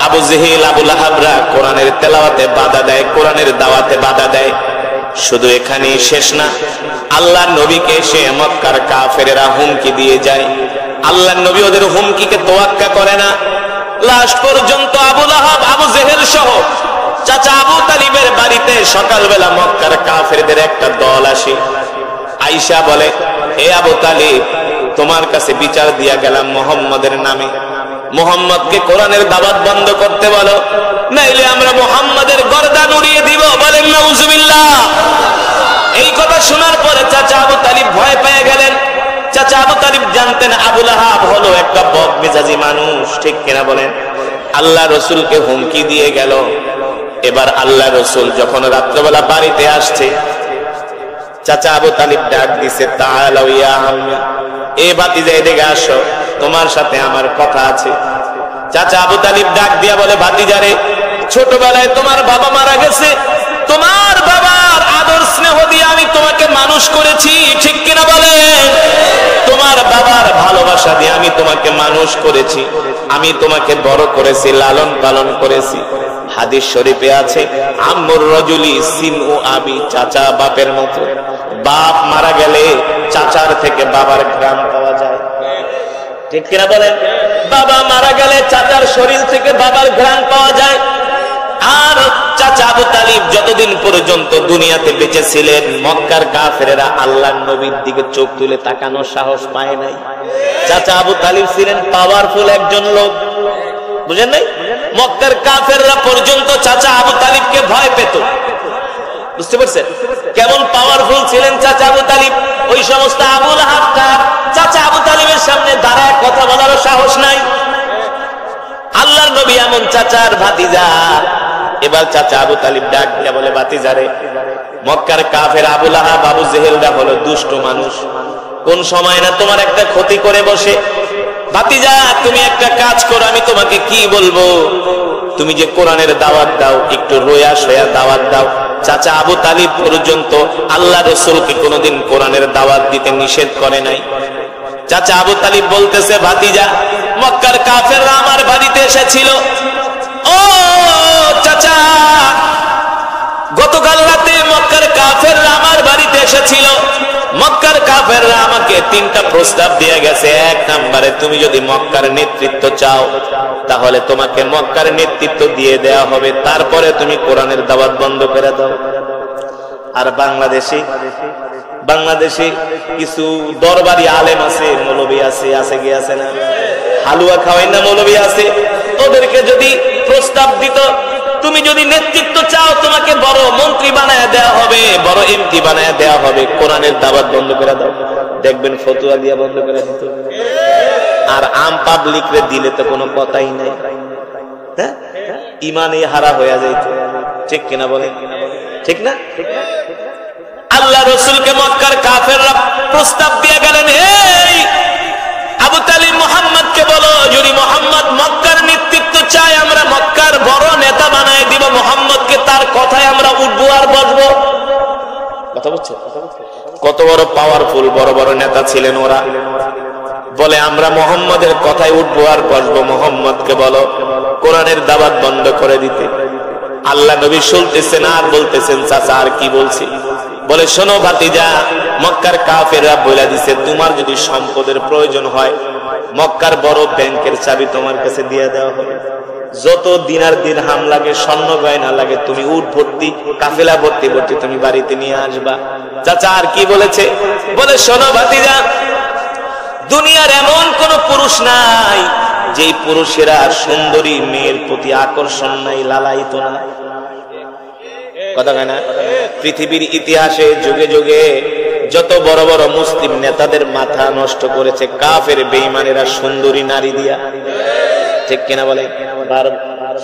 আবু জেহেল আবু লাহাবরা কোরআনের তেলাওয়াতে বাধা দেয়, কোরআনের দাওয়াতে বাধা দেয়। শুধু এখানেই শেষ না, আল্লাহর নবীকে সে মক্কার কাফেরেরা হুমকি দিয়ে যায়। আল্লাহর নবী ওদের হুমকিকে তোয়াক্কা করে না। লাস্ট পর্যন্ত আবু লাহাব আবু জেহেল সহ চাচা আবু তালিবের বাড়িতে সকালবেলা মক্কার কাফেরদের একটা দল আসে। আয়েশা বলে, হে আবু তালিব, তোমার কাছে বিচার দিয়া গেলাম মুহাম্মাদের নামে, মুহাম্মদকে কোরআনের দাওয়াত বন্ধ করতে বলো, নাইলে আমরা মুহাম্মাদের গর্দান উড়িয়ে দিব। বলেন নাউজুবিল্লাহ। এই কথা শোনার পরে চাচা আবু তালিব ভয় পেয়ে গেলেন। চাচা আবু তালিব জানতেন আবু লাহাব হলো একটা বদমেজাজি মানুষ, ঠিক কিনা বলেন? আল্লাহ রসুলকে হুমকি দিয়ে গেল। এবার আল্লাহ রসুল যখন রাত্রবেলা বাড়িতে আসছে, চাচা আবু তালিব ডাক দিছে, তাআলাউ ইয়া আম্মি, এ ভাতিজা এদিকে আসো, তোমার সাথে আমার কথা আছে। চাচা আবু তালিব ডাক দিয়া বলে, ভাতিজারে, ছোটবেলায় তোমার বাবা মারা গেছে, তোমার বাবার আদর স্নেহ দিয়ে আমি তোমাকে মানুষ করেছি, ঠিক কিনা বলেন? তোমার বাবার ভালোবাসা দিয়ে আমি তোমাকে মানুষ করেছি, আমি তোমাকে বড় করেছি, লালন পালন করেছি। হাদিস শরীফে আছে, আম্মুর রাজুলি সিনউ আবি, চাচা বাপের মতো। বাপ মারা গেলে চাচার থেকে বাবার ঘ্রাণ পাওয়া যায়, ঠিক কিনা বলেন? বাবা মারা গেলে চাচার শরীর থেকে বাবার ঘ্রাণ পাওয়া যায়। আর চাচা আবু তালিব যতদিন পর্যন্ত দুনিয়াতে বেঁচে ছিলেন, মক্কার কাফেরেরা আল্লাহর নবীর দিকে চোখ তুলে তাকানোর সাহস পায় নাই। চাচা আবু তালিব ছিলেন পাওয়ারফুল একজন লোক, বুঝেন নাই? মক্কার কাফেররা পর্যন্ত চাচা আবু তালিবকে ভয় পেত। বুঝতে পারছেন কেমন পাওয়ারফুল ছিলেন চাচা আবু তালিব? ওই সমস্ত আবু লাহাবটা চাচা আবু তালিবের সামনে দাঁড়ায় কথা বলারও সাহস নাই। আল্লাহর নবী এমন চাচার ভাতিজা। এবার চাচা আবু তালিব ডাক দিয়া বলে, ভাতিজারে, মক্কার কাফের আবু লাহাব আবু জেহেলরা হলো দুষ্ট মানুষ, কোন সময় না তোমার একটা ক্ষতি করে বসে। ভাতিজা, তুমি একটা কাজ করো, আমি তোমাকে কি বলবো, তুমি যে কোরআনের দাওয়াত দাও, একটু রোয়া সোয়া দাওয়াত দাও। চাচা আবু তালিব পর্যন্ত আল্লাহ রসুলকে কোনোদিন কোরআনের দাওয়াত দিতে নিষেধ করে নাই। চাচা আবু তালিব বলতেছে, ভাতিজা, মক্কার কাফেররা আমার বাড়িতে এসেছিল। ও চাচা, গতকাল রাতে মক্কার কাফেররা আমার বাড়িতে এসেছিল। মক্কার কাফেররা আমাকে 3টা প্রস্তাব দিয়ে গেছে। 1 নম্বরে, তুমি যদি মক্কার নেতৃত্ব চাও, তাহলে তোমাকে মক্কার নেতৃত্ব দিয়ে দেয়া হবে, তারপরে তুমি কোরআনের দাওয়াত বন্ধ করে দাও। আর বাংলাদেশে কিছু দরবারি আলেম আছে, মৌলবী আছে কি আছে না? হালুয়া খাওয়াই না মৌলবী আছে। ওদেরকে যদি প্রস্তাব দিত, তুমি যদি নেতৃত্ব চাও, তোমাকে বড় মন্ত্রী বানায় দেওয়া হবে, বড় এমপি বানায় দেওয়া হবে, কোরআনের দাওয়াত বন্ধ করে দাও। দেখবেন ফতুয়া দিয়া বন্ধ করে দিত। আর আম পাবলিক রে দিলে তো কোনো কথাই নাই, হ্যাঁ, ইমানই হারা হয়ে যাইত, ঠিক কিনা বলেন? ঠিক না? আল্লাহ রসুলকে মক্কার কাফেররা প্রস্তাব দিয়ে গেলেন, এই আবু তালিব মুহাম্মদকে বলো, যদি মুহাম্মদ মক্কার নেতৃত্ব চায়, আমরা মক্কার বড় নেতা বানায় দিব মুহাম্মদকে, তার কথায় আমরা উঠবো আর বসবো। কথা বুঝছো? কত বড় পাওয়ারফুল বড় বড় নেতা ছিলেন ওরা। বলে, আমরা মুহাম্মদের কথায় উঠবো আর বসবো, মুহাম্মদকে বলো কোরআনের দাওয়াত বন্ধ করে দিতে। আল্লাহ নবী শুনতেছেন আর বলতেছেন, চাচা আর কি বলছি? বলে, শোনো ভাতিজা, মক্কার কাফেররা বলে দিছে, তোমার যদি সম্পদের প্রয়োজন হয়, মক্কার বড় ব্যাংকের চাবি তোমার কাছে দিয়ে দেওয়া হবে। যত দিনার দিরহাম লাগে, স্বর্ণ গয়না লাগে, তুমি উট ভর্তি, কাফেলা ভর্তি ভর্তি তুমি বাড়িতে নিয়ে আসবা। চাচা আর কি বলেছে? বলে, শোনো ভাতিজা, দুনিয়ার এমন কোন পুরুষ নাই যেই পুরুষেরা সুন্দরী মেয়ের প্রতি আকর্ষণ নাই, লালায়িত না। কথা কয় না? পৃথিবীর ইতিহাসে যুগে যুগে যত বড় বড় মুসলিম নেতাদের মাথা নষ্ট করেছে কাফের বেঈমানেরা সুন্দরী নারী দিয়া, ঠিক কিনা বলে?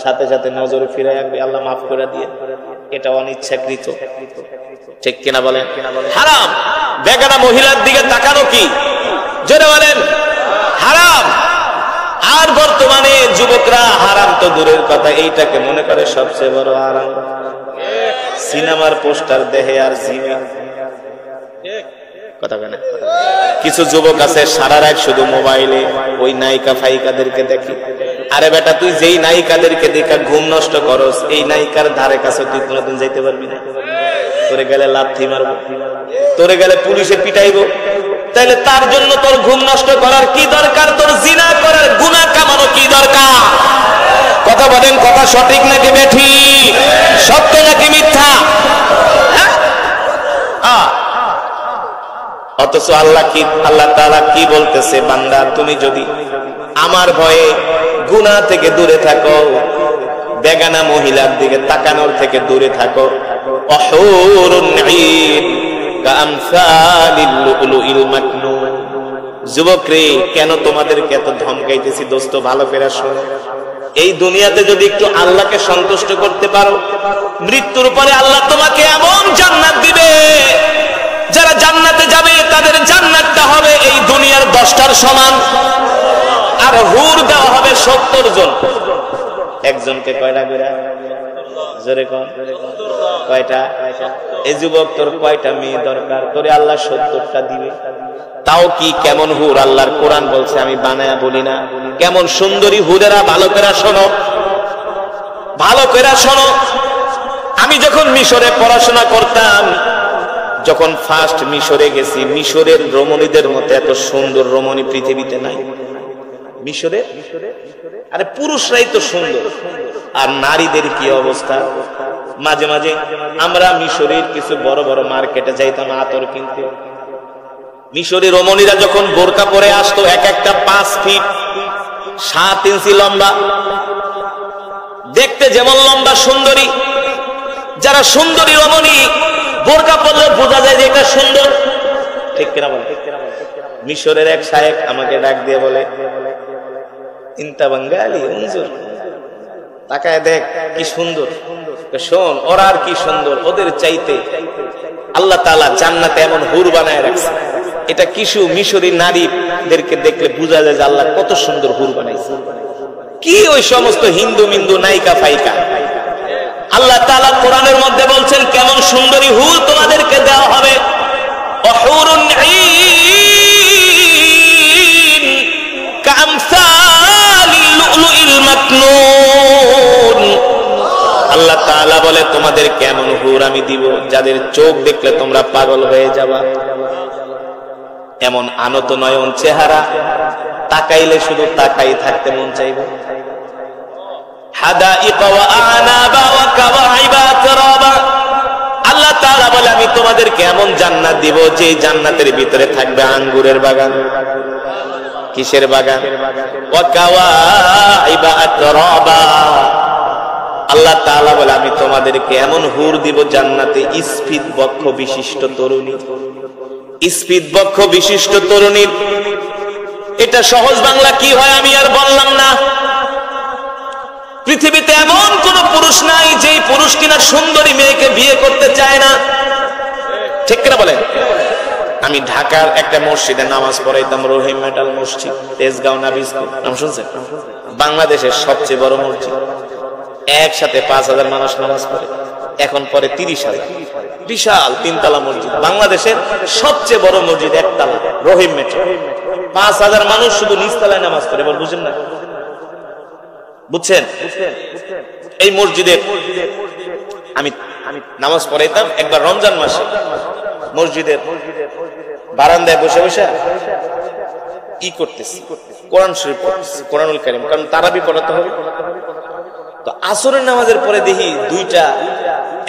সাথে সাথে নজর ফিরে আসবে, আল্লাহ মাফ করে দিয়ে, এটা অনিচ্ছাকৃত, ঠিক কিনা বলেন? হারাম। বেগানা মহিলার দিকে তাকানো কি? জোরে বলেন, হারাম। আর বর্তমানে যুবকরা হারাম তো দূরের কথা, এইটাকে মনে করে সবচেয়ে বড় হারাম। সিনেমার পোস্টার দেখে আর জিমে। কথা কেন? কিছু যুবক আছে সারা রাত শুধু মোবাইলে ওই নায়িকা ফাইকাদেরকে দেখি, আরে বেটা, তুই যেই নায়িকাদেরকে দেখা ঘুম নষ্ট করস, এই নায়িকার ধারে কাছে তুই কোনোদিন যাইতে পারবি না। তোরে গেলে লাথি মারবো, তোরে গেলে পুলিশে পিটাইবো। তাহলে তার জন্য তোর ঘুম নষ্ট করার কি দরকার? তোর জিনা করার, গুনাহ কামানো কি দরকার? কথা বলেন, কথা সঠিক নাকি বেঠিক? সত্য নাকি মিথ্যা? অথচ আল্লাহ তাআলা কি বলতেছে? বান্দা, তুমি যদি আমার ভয়ে গুনাহ থেকে দূরে থাকো, বেগানা মহিলার দিকে তাকানোর থেকে দূরে থাকো, অহুরুন ঈন কামসালিল লুলুইল মাকনুন। যুবক রে, কেন তোমাদেরকে এত ধমকাইতেছি? দোস্ত, ভালো করে শোনো। এই দুনিয়াতে যদি একটু আল্লাহকে সন্তুষ্ট করতে পারো, মৃত্যুর পরে আল্লাহ তোমাকে এমন জান্নাত দিবে, যারা জান্নাতে যাবে তাদের জান্নাতটা হবে এই দুনিয়ার 10টার সমান, আর হুর দেওয়া হবে 70 জন। একজনকে কয়টা করে? জোরে কর, কয়টা? এই যুবক, তোর কয়টা মেয়ে দরকার? তোরে আল্লাহ 70টা দিবে। তাও কি কেমন হুর? আল্লাহর কোরআন বলছে, আমি বানায়া বলি না। কেমন সুন্দরী হুরেরা, ভালো করে শোনো, ভালো করে শোনো। আমি যখন মিশরে পড়াশোনা করতাম, যখন ফার্স্ট মিশরে গেছি, মিশরের রমণীদের মতো এত সুন্দর রমণী পৃথিবীতে নাই। মিশরে আরে পুরুষরাই তো সুন্দর, আর নারীদের কি অবস্থা? মাঝে মাঝে আমরা মিশরের কিছু বড় বড় মার্কেটে যাইতাম আতর কিনতে। মিশরি রমণীরা যখন বোরকা পরে আসতো, এক একটা 5 ফিট 7 ইঞ্চি লম্বা, দেখতে যেমন লম্বা সুন্দরী। যারা সুন্দরী রমণী বোরকা পরলে বোঝা যায় যে এটা সুন্দর, ঠিক কিনা বলে? মিশরের এক শায়েখ আমাকে ডাক দিয়ে বলে, ইনতা বাঙালি, উনজুর, তাকায় দেখ কি সুন্দর। শোন, ওরা আর কি সুন্দর, ওদের চাইতে আল্লাহ তাআলা জান্নাতে এমন হুর বানায় রাখছে। এটা কিছু মিশরি নারীদেরকে দেখলে বোঝা যায় যে আল্লাহ কত সুন্দর হুর বানাইছে। কি ওই সমস্ত হিন্দু মিন্দু নায়িকা ফাইকা? আল্লাহ তাআলা কোরআনের মধ্যে বলছেন, কেমন সুন্দরী হুর তোমাদেরকে দেওয়া হবে। অহুরুন ঈন কামসালিল লুলুইল মাকনুন। আল্লাহ তাআলা বলে, তোমাদের কেমন হুর আমি দিব, যাদের চোখ দেখলে তোমরা পাগল হয়ে যাবা। এমন আনত নয়ন চেহারা, তাকাইলে শুধু তাকাই থাকতে মন চাইবে। হাদাইকা ওয়া আনাবা ওয়া কাওয়াইবা আতরাবা। আল্লাহ তাআলা বলে, আমি তোমাদেরকে এমন জান্নাত দিব, যে জান্নাতের ভিতরে থাকবে আঙ্গুরের বাগান। কিসের বাগান? ওয়া কাওয়াইবা আতরাবা। আল্লাহ তাআলা বলে, আমি তোমাদেরকে এমন হুর দিব জান্নাতে, স্ফীত বক্ষ বিশিষ্ট তরুণী। স্ফীত বক্ষ বিশিষ্ট তরুণী, এটা সহজ বাংলা কি হয় আমি আর বললাম না। পৃথিবীতে এমন কোন পুরুষ নাই যেই পুরুষ কিনা সুন্দরী মেয়েকে বিয়ে করতে চায় না, ঠিক কিনা বলেন? আমি ঢাকার একটা মসজিদে নামাজ পড়াইতাম, রহিম মেটাল মসজিদ, তেজগাঁও নাবিজপুর, নাম শুনছেন? বাংলাদেশের সবচেয়ে বড় মসজিদ। একসাথে 5000 মানুষ নামাজ পড়ে, এখন পরে 30,000। বিশাল 3 তলা মসজিদ, বাংলাদেশের সবচেয়ে বড় মসজিদ, একতলা, রহিম মেটাল। 5000 মানুষ শুধু নিচতলায় নামাজ পড়ে। এবার বুঝেন না? বুঝছেন? এই মসজিদে আমি নামাজ পড়াইতাম। একবার রমজান মাসে মসজিদের বারান্দায় বসে বসে কি করতেছি, কোরআন শরীফ পড়তেছি, কোরআনুল কারীম, কারণ তারাবি পড়াতে হবে। তো আসরের নামাজের পরে দেখি দুইটা,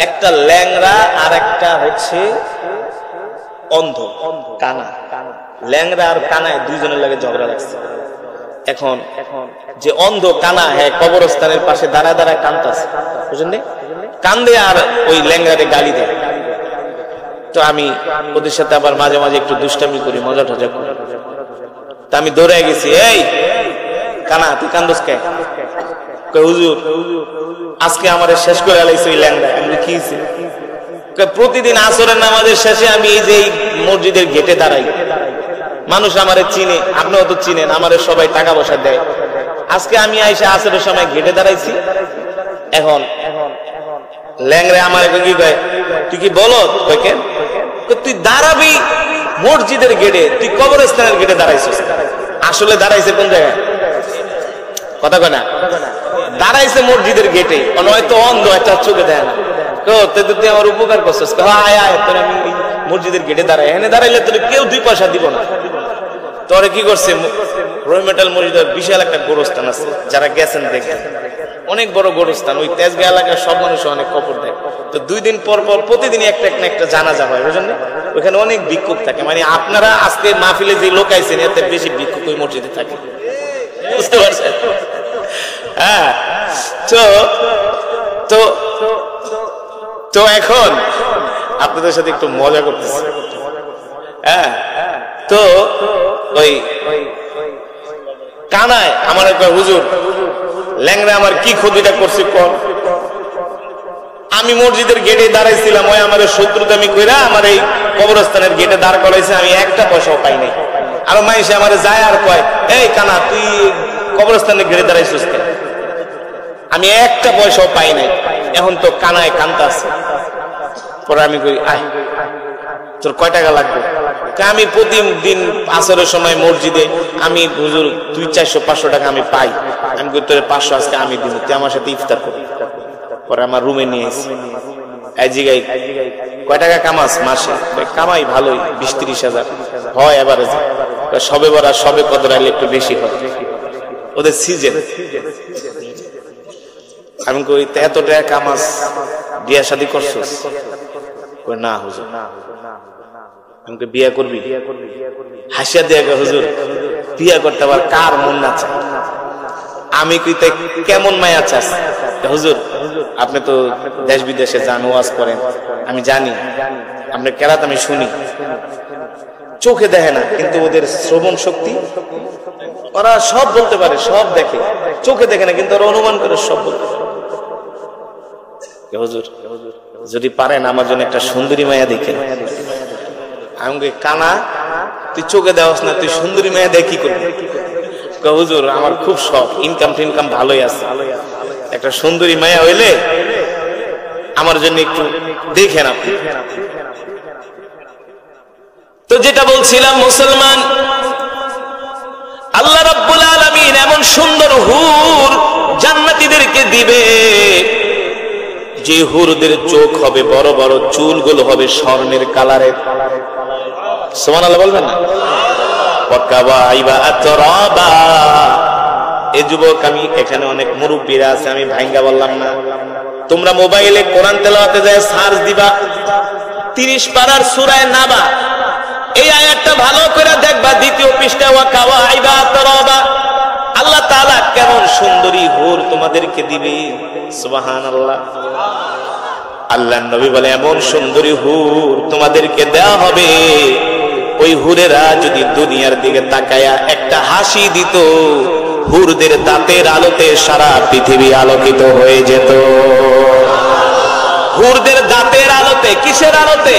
একটা ল্যাংড়া আর একটা হচ্ছে অন্ধ, কানা। ল্যাংড়া আর কানায় দুইজনের লাগে ঝগড়া লাগছে। এখন যে অন্ধ কানা, হ্যাঁ, কবরস্থানের পাশে দাঁড়ায় দাঁড়ায় কান্দতেছে, বুঝলেন? কান্দে আর ওই ল্যাংড়ারে গালি দেয়। তো আমি ওদের সাথে আবার মাঝে মাঝে একটু দুষ্টামি করি, মজা টজা করি। তা আমি দৌড়ায় গেছি, এই কানা, তুই কান্দস কে? হুজুর, আজকে আমারে শেষ করে আলাইছে ওই ল্যাংড়া। আমি কি হইছে? প্রতিদিন আসরের নামাজের শেষে আমি এই যে মসজিদের গেটে দাঁড়াই, মানুষ আমারে চিনে, আপনিও তো চিনেন, আমারে সবাই টাকা পয়সা দেয়। আজকে আমি আইসা আসরের সময় গেটে দাঁড়াইছি। এখন ল্যাংড়া আমার কি কয়, তুই কি বলো? তুই দাঁড়াবি মসজিদের গেটে, তুই কবরস্থানের গেটে দাঁড়াইছিস। আসলে দাঁড়াইছে কোন জায়গায়? কথা কয় না, দাঁড়াইছে মসজিদের গেটে, হয়তো অন্ধ, একটা চোখে দেয় না। তুই আমার উপকার করছিস, আয় আয় তোর আমি মসজিদের গেটে দাঁড়াই, এখানে দাঁড়াইলে তোর কেউ 2 পয়সা দিব না। তোরে কি করছে, রহিমেটাল মসজিদের বিশাল একটা গোরস্থান আছে, যারা গেছেন দেখেন, অনেক বড় গোরস্থান। ওই তেজগাঁ এলাকার সব মানুষ অনেক কবর দেয়। তো 2 দিন পর পর প্রতিদিনই একটা একটা জানাজা হয়, বুঝলেন? ওইখানে অনেক ভিক্ষুক থাকে। মানে আপনারা আজকে মাহফিলে যে লোক আইছেন এতে বেশি ভিক্ষুক ওই মসজিদে থাকে, বুঝতে পারছেন? হ্যাঁ, তো তো এখন আপনাদের সাথে একটু মজা করতেছি। হ্যাঁ, তো ওই কানায় আমার একটা হুজুর, ল্যাংড়া আমার কি ক্ষতিটা করছে কর। আমি মসজিদের গেটে দাঁড়াইছিলাম, ওই আমাদের শত্রুতামি কইরা আমার এই কবরস্থানের গেটে দাঁড় করাইছে, আমি একটা পয়সাও পাই নাই। আর মাইসে আমার যায় আর কয়, এই কানা তুই কবরস্থানের গেটে দাঁড়াইছিস কেন? আমি একটা পয়সাও পাই নাই। এখন তো কানায় কান্তা আছে। পরে আমি কই, আয় তোর কয় টাকা লাগবে? আমি প্রতিদিন আসরের সময় মসজিদে আমি হুজুর 200-400-500 টাকা আমি পাই। আমি কই তোর 500 আজকে আমি দিব, তুই আমার সাথে ইফতার করবি। পরে আমার রুমে নিয়ে এসে এই জিগাই, কয় টাকা কামাস মাসে? কামাই ভালোই, 20-30 হাজার হয় এভারেজ। সবে বড়া সবে কদর আইলে একটু বেশি হয়, ওদের সিজন। আমি কই এত টাকা কামাস, বিয়া শাদী করছস? কই না হুজুর। আমি কই বিয়া করবি? হাসিয়া দিয়া গে, হুজুর বিয়া করতে আবার কার মন না চায়? আমি কই তাই কেমন মায়া চাস? হুজুর আপনি তো দেশ বিদেশে যান, ওয়াজ করেন, আমি জানি আপনার কেরাত আমি শুনি। চোখে দেখে না, কিন্তু ওদের শ্রবণ শক্তি, ওরা সব বলতে পারে, সব দেখে। চোখে দেখে না, কিন্তু ওরা অনুমান করে সব বলতে পারে। হুজুর যদি পারেন আমার জন্য একটা সুন্দরী মায়া দেখেন। আমি কই কানা তুই চোখে দেওয়াস না, তুই সুন্দরী মায়া দেখে কি করবি? হুজুর আমার খুব শখ, ইনকাম টিনকাম ভালোই আছে, একটা সুন্দরী মায়া হইলে আমার জন্য একটু দেখেন আপনি। তো যেটা বলছিলাম, মুসলমান, আল্লাহ রাব্বুল আলামিন এমন সুন্দর হুর জান্নাতীদেরকে দিবে, যে হুরদের চোখ হবে বড় বড়, চুলগুলো হবে স্বর্ণের কালারের। সুবহানাল্লাহ বলবেন না? এই যুবক, আমি এখানে অনেক মুরব্বীরা আছে, আমি ভাঙ্গা বললাম না। তোমরা মোবাইলে কোরআন তেলাওয়াতে যায় সার্চ দিবা, 30 পারার সূরা নাবা, এই আয়াতটা ভালো করে দেখবা, 2য় পৃষ্ঠা, ওয়াকাওয়াইবা আতরাবা। আল্লাহ তাআলা কেমন সুন্দরী হুর তোমাদেরকে দিবে, সুবহানাল্লাহ। আল্লাহর নবী বলে এমন সুন্দরী হুর তোমাদেরকে দেওয়া হবে, ওই হুরেরা যদি দুনিয়ার দিকে তাকায়া একটা হাসি দিত, হুরদের দাঁতের আলোতে সারা পৃথিবী আলোকিত হয়ে যেত। হুরদের দাঁতের আলোতে। কিসের আলোতে?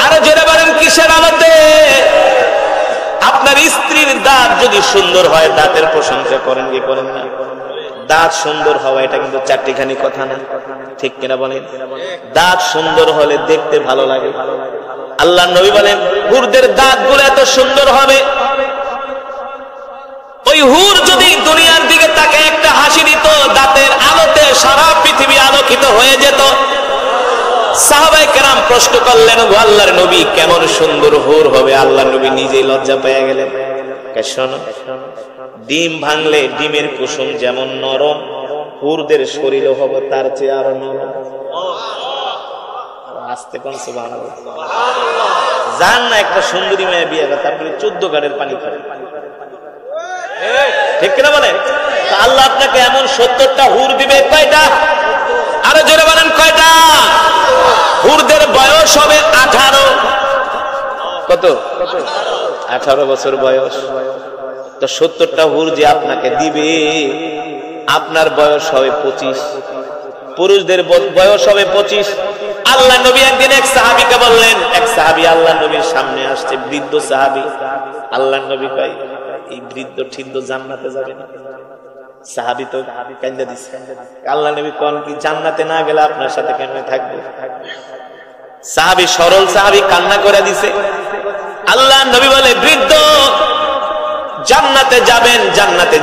আরো জোরে বলেন, কিসের আলোতে? আপনার স্ত্রীর দাঁত যদি সুন্দর হয়, দাঁতের প্রশংসা করেন কি করেন না? দাঁত সুন্দর হওয়া এটা কিন্তু চারটিখানি কথা না, ঠিক কিনা বলেন? দাঁত সুন্দর হলে দেখতে ভালো লাগে। আল্লাহ নবী বলেন হুরদের দাঁতগুলো এত সুন্দর হবে, ওই হুর যদি দুনিয়ার দিকে তাকে একটা হাসি দিত, দাঁতের আলোতে সারা পৃথিবী আলোকিত হয়ে যেত। সাহাবায়ে কেরাম প্রশ্ন করলেন, গো আল্লাহর নবী কেমন সুন্দর হুর হবে? আল্লাহর নবী নিজেই লজ্জা পেয়ে গেলেন। শোনো, ডিম ভাঙলে ডিমের কুসুম যেমন নরম, হুরদের শরীরও হবে তার চেয়ে আরো নরম। আস্তে কোন সুবহানাল্লাহ। জান না একটা সুন্দরী মেয়ে বিয়ে করে, তারপরে 14 গাড়ির পানি খাবে, ঠিক কিনা বলেন? আল্লাহ আপনাকে এমন 70টা হুর দিবে। কয়টা? আরো জোরে বলেন, কয়টা? হুরদের বয়স হবে 18। কত? 18 বছর বয়স। তো 70টা হুর যে আপনাকে দিবে, আপনার বয়স হবে 25, পুরুষদের বয়স হবে 25। আল্লাহ নবী একদিন এক সাহাবীকে বললেন, এক সাহাবী আল্লাহ নবীর সামনে আসছে, বৃদ্ধ সাহাবী। আল্লাহ নবী কয়, এই বৃদ্ধ ঠিদ্ধ জান্নাতে যাবে না? সাহাবী তো কান্দা দিছে। আল্লাহ নবী কোন কি জান্নাতে না গেলে আপনার সাথে কেমনে থাকবে? সাহাবী, সরল সাহাবী কান্না করে দিছে। আল্লাহ নবী বলে, বৃদ্ধ জান্নাতে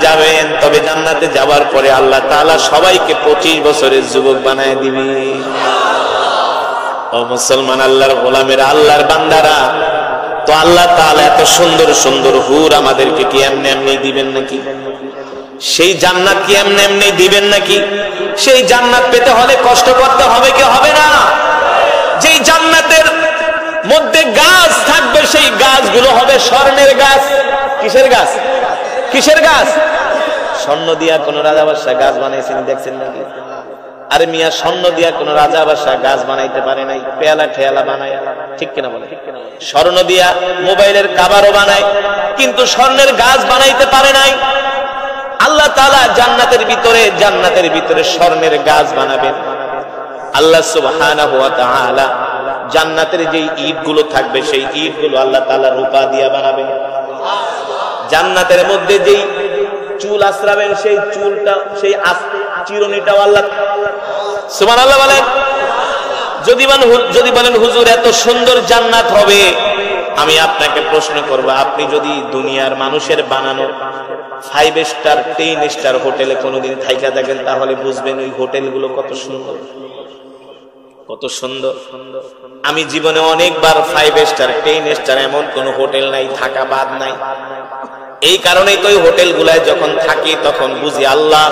যাবেন, তবে জান্নাতে যাওয়ার পরে আল্লাহ তাআলা সবাইকে 25 বছরের যুবক বানায় দিবে। ও মুসলমান, আল্লাহর গোলামেরা, আল্লাহর বান্দারা, তো আল্লাহ তাআলা এত সুন্দর সুন্দর হুর আমাদেরকে কি এমনি এমনি দিবেন নাকি? সেই জান্নাত কি এমনি এমনি দিবেন নাকি? সেই জান্নাত পেতে হলে কষ্ট করতে হবে কি হবে না? যেই জান্নাতের মধ্যে গাছ থাকবে, সেই গাছগুলো হবে স্বর্ণের গাছ। কিসের গাছ? কিসের গাছ? স্বর্ণ দিয়া কোন রাজা বাদশা গাছ বানাইছেন দেখছেন নাকি? আরে মিয়া, স্বর্ণ দিয়া কোন রাজা বাদশা গাছ বানাইতে পারে নাই, পেয়ালা ঠেয়ালা বানায়, ঠিক কিনা বলে? স্বর্ণ দিয়া মোবাইলের কভারও বানায়, কিন্তু স্বর্ণের গাছ বানাইতে পারে নাই। আল্লাহ তাআলা জান্নাতের ভিতরে স্বর্ণের গাছ বানাবেন। আল্লাহ সুবহানাহু ওয়া তাআলা জান্নাতের যেই ইটগুলো থাকবে, সেই ইটগুলো আল্লাহ তাআলা রূপা দিয়া বানাবেন। জান্নাতের মধ্যে যেই চুল আশ্রাবেন, সেই চুলটা, সেই চিরুনিটাও আল্লাহ। সুবহানাল্লাহ বলেন। যদি বলেন হুজুর এত সুন্দর জান্নাত হবে, আমি আপনাকে প্রশ্ন করব, আপনি যদি দুনিয়ার মানুষের বানানো 5 স্টার 10 স্টার হোটেলে কোনোদিন থাইকা দেখেন, তাহলে বুঝবেন ওই হোটেলগুলো কত সুন্দর, কত সুন্দর। আমি জীবনে অনেকবার 5 স্টার 10 স্টার এমন কোন হোটেল নাই, থাকা বাদ নাই। এই কারণেই তো ওই হোটেলগুলায় যখন থাকি তখন বুঝি, আল্লাহ,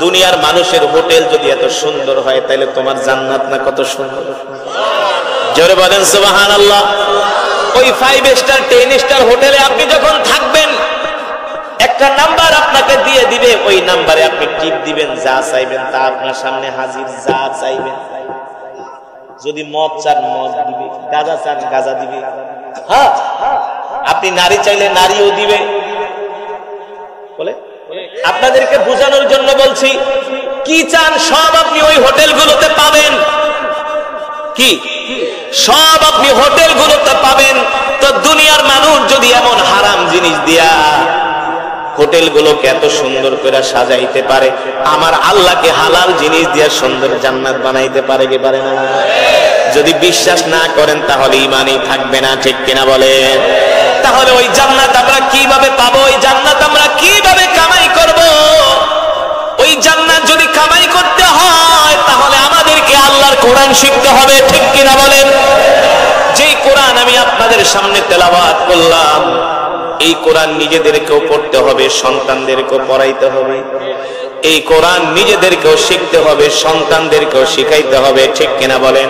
দুনিয়ার মানুষের হোটেল যদি এত সুন্দর হয়, তাহলে তোমার জান্নাত না কত সুন্দর। জোরে বলেন সুবহানাল্লাহ। ওই 5 স্টার 10 স্টার হোটেলে আপনি যখন থাকবেন, একটা নাম্বার আপনাকে দিয়ে দিবে, ওই নাম্বারে আপনি টিপ দিবেন, যা চাইবেন তা আপনার সামনে হাজির, যা চাইবেন। যদি মদ চান মদ দিবে, গাঁজা চান গাঁজা দিবে, হ্যাঁ, আপনি নারী চাইলে নারীও দিবে। বলে আপনাদেরকে বোঝানোর জন্য বলছি, কি চান সব আপনি ওই হোটেলগুলোতে পাবেন। কি সব আপনি হোটেলগুলোতে পাবেন। তো দুনিয়ার মানুষ যদি এমন হারাম জিনিস দিয়া হোটেলগুলোকে এত সুন্দর করে সাজাইতে পারে, আমার আল্লাহকে হালাল জিনিস দিয়া সুন্দর জান্নাত বানাইতে পারে কি পারে না? যদি বিশ্বাস না করেন তাহলে ঈমানই থাকবে না, ঠিক কিনা বলেন? তাহলে ওই জান্নাত আমরা কিভাবে পাবো? ওই জান্নাত আমরা কিভাবে কামাই করব? ওই জান্নাত যদি কামাই করতে হয়, তাহলে আমাদেরকে আল্লাহর কোরআন শিখতে হবে, ঠিক কিনা বলেন? যেই কোরআন আমি আপনাদের সামনে তেলাওয়াত করলাম, এই কোরআন নিজেদেরকেও পড়তে হবে, সন্তানদেরকেও পড়াইতে হবে। এই কোরআন নিজেদেরকেও শিখতে হবে, সন্তানদেরকেও শিখাইতে হবে, ঠিক কিনা বলেন?